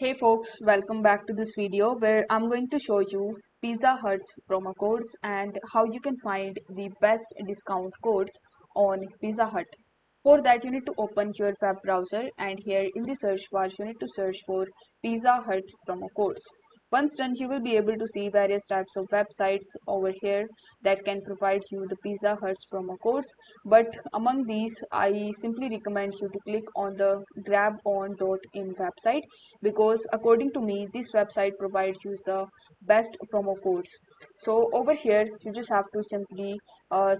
Hey folks, welcome back to this video where I'm going to show you Pizza Hut's promo codes and how you can find the best discount codes on Pizza Hut. For that you need to open your web browser and here in the search bar you need to search for Pizza Hut promo codes. Once done, you will be able to see various types of websites over here that can provide you the Pizza Hut's promo codes. But among these, I simply recommend you to click on the grabon.in website because according to me, this website provides you the best promo codes. So over here, you just have to simply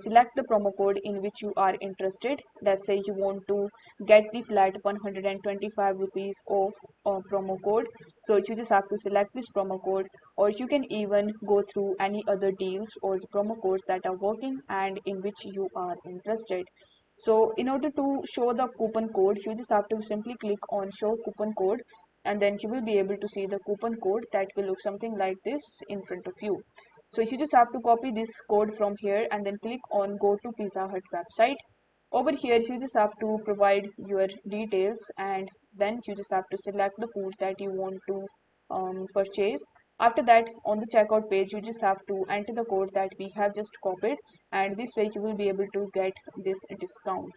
select the promo code in which you are interested. Let's say you want to get the flat 125 rupees off promo code, so you just have to select this promo code, or you can even go through any other deals or the promo codes that are working and in which you are interested. So in order to show the coupon code, you just have to simply click on show coupon code, and then you will be able to see the coupon code that will look something like this in front of you. So you just have to copy this code from here and then click on go to Pizza Hut website. Over here you just have to provide your details and then you just have to select the food that you want to purchase. After that, on the checkout page you just have to enter the code that we have just copied, and this way you will be able to get this discount.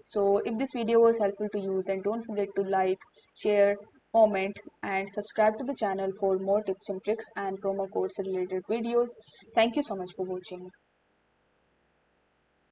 So if this video was helpful to you, then don't forget to like, share, comment and subscribe to the channel for more tips and tricks and promo codes related videos. Thank you so much for watching.